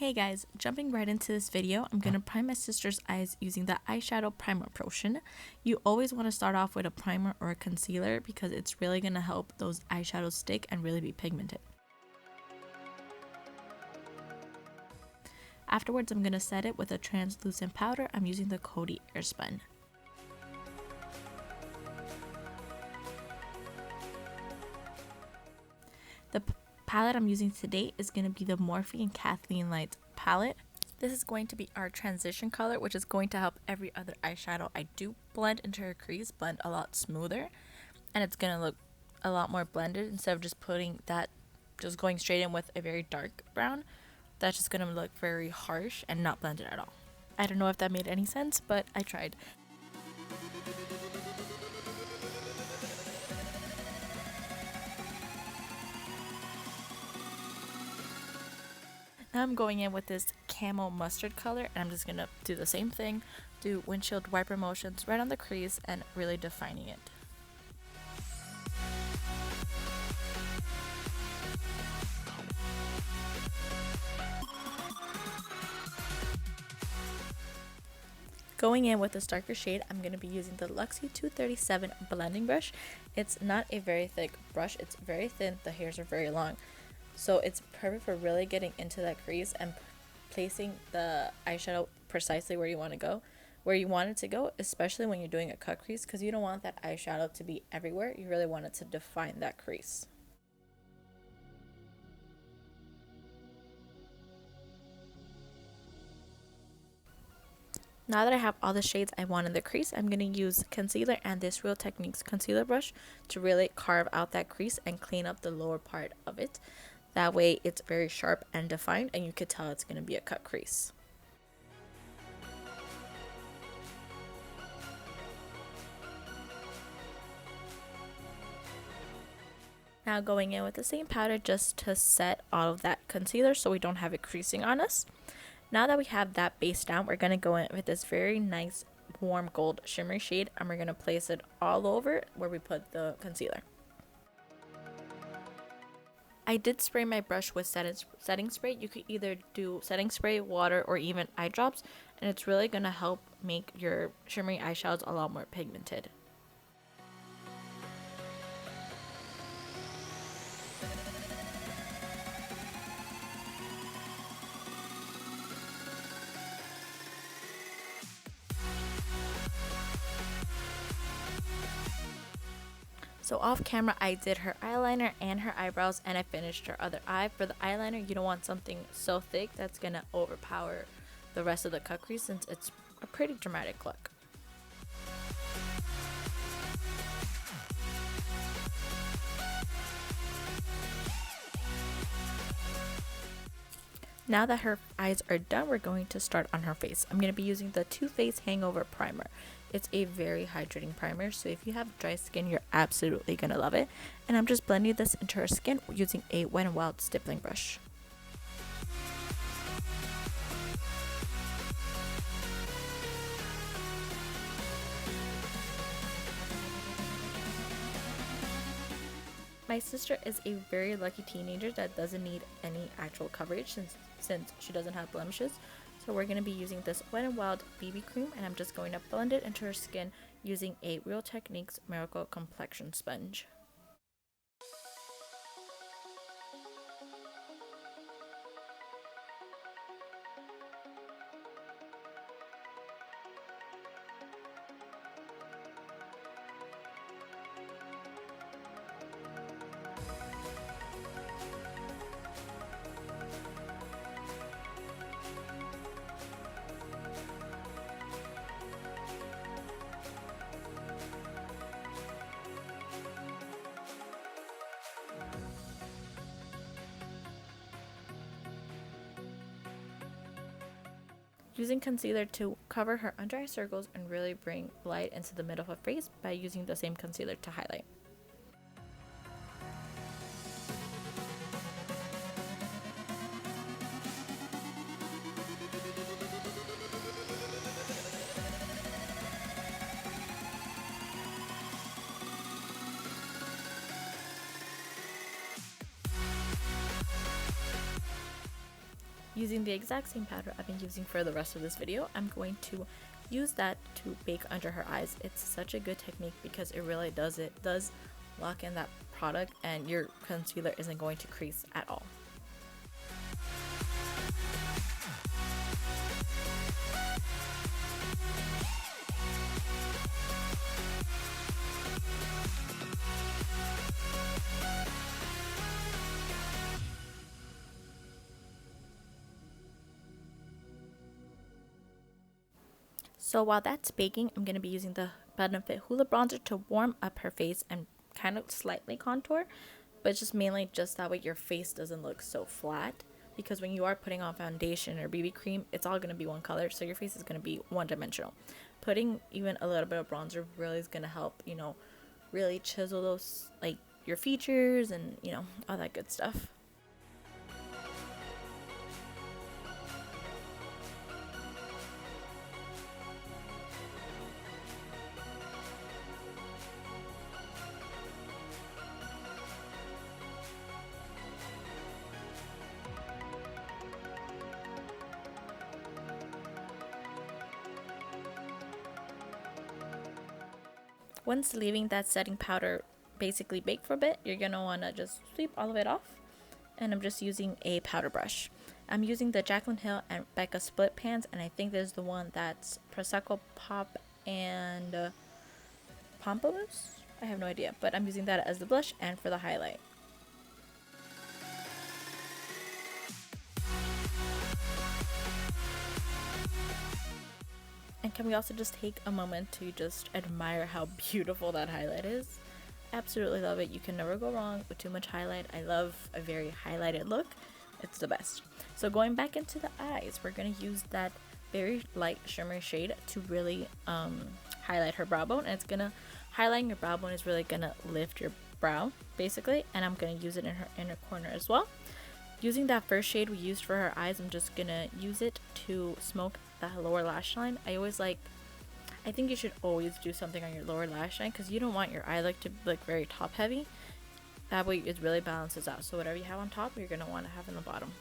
Hey guys, jumping right into this video, I'm going to prime my sister's eyes using the eyeshadow primer potion. You always want to start off with a primer or a concealer because it's really going to help those eyeshadows stick and really be pigmented. Afterwards, I'm going to set it with a translucent powder. I'm using the Coty Airspun. The palette I'm using today is going to be the Morphe and Kathleenlights palette. This is going to be our transition color, which is going to help every other eyeshadow I do blend into her crease blend a lot smoother, and it's going to look a lot more blended instead of just putting that, just going straight in with a very dark brown. That's just going to look very harsh and not blended at all. I don't know if that made any sense, but I tried. Now I'm going in with this camo mustard color, and I'm just going to do the same thing, do windshield wiper motions right on the crease and really defining it. Going in with this darker shade, I'm going to be using the Luxie 237 blending brush. It's not a very thick brush, it's very thin, the hairs are very long. So it's perfect for really getting into that crease and placing the eyeshadow precisely where you want it to go, especially when you're doing a cut crease, because you don't want that eyeshadow to be everywhere. You really want it to define that crease. Now that I have all the shades I want in the crease, I'm going to use concealer and this Real Techniques concealer brush to really carve out that crease and clean up the lower part of it. That way it's very sharp and defined, and you could tell it's going to be a cut crease. Now going in with the same powder just to set all of that concealer so we don't have it creasing on us. Now that we have that base down, we're going to go in with this very nice warm gold shimmery shade, and we're going to place it all over where we put the concealer. I did spray my brush with setting spray. You could either do setting spray, water, or even eye drops, and it's really going to help make your shimmery eyeshadows a lot more pigmented. So off camera, I did her eyeliner and her eyebrows, and I finished her other eye. For the eyeliner, you don't want something so thick that's going to overpower the rest of the cut crease, since it's a pretty dramatic look. Now that her eyes are done, we're going to start on her face. I'm going to be using the Too Faced Hangover Primer. It's a very hydrating primer, so if you have dry skin, you're absolutely going to love it. And I'm just blending this into her skin using a Wet n Wild stippling brush. My sister is a very lucky teenager that doesn't need any actual coverage since she doesn't have blemishes. So we're going to be using this Wet n Wild BB cream, and I'm just going to blend it into her skin using a Real Techniques Miracle Complexion Sponge. Using concealer to cover her under eye circles and really bring light into the middle of her face by using the same concealer to highlight. Using the exact same powder I've been using for the rest of this video, I'm going to use that to bake under her eyes. It's such a good technique because it really does lock in that product and your concealer isn't going to crease at all. So while that's baking, I'm going to be using the Benefit Hoola bronzer to warm up her face and kind of slightly contour, but just mainly just that way your face doesn't look so flat, because when you are putting on foundation or BB cream, it's all going to be one color, so your face is going to be one-dimensional. Putting even a little bit of bronzer really is going to help, you know, really chisel those, like, your features and, you know, all that good stuff. Once leaving that setting powder basically baked for a bit, you're going to want to just sweep all of it off. And I'm just using a powder brush. I'm using the Jaclyn Hill and Becca split pans, and I think there's the one that's Prosecco, Pop, and Pomplamoose? I have no idea, but I'm using that as the blush and for the highlight. And can we also just take a moment to just admire how beautiful that highlight is? Absolutely love it. You can never go wrong with too much highlight. I love a very highlighted look. It's the best. So going back into the eyes, we're going to use that very light shimmery shade to really highlight her brow bone. And it's going to, highlighting your brow bone is really going to lift your brow, basically. And I'm going to use it in her inner corner as well. Using that first shade we used for her eyes, I'm just going to use it to smoke the lower lash line. I think you should always do something on your lower lash line because you don't want your eye look to look very top heavy. That way it really balances out. So whatever you have on top, you're going to want to have in the bottom.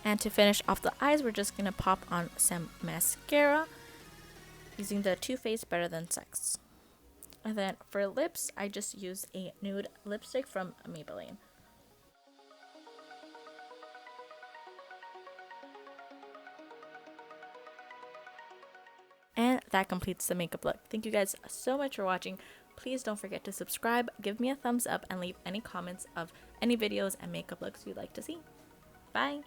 And to finish off the eyes, we're just going to pop on some mascara using the Too Faced Better Than Sex. And then for lips, I just used a nude lipstick from Maybelline. And that completes the makeup look. Thank you guys so much for watching. Please don't forget to subscribe, give me a thumbs up, and leave any comments of any videos and makeup looks you'd like to see. Bye!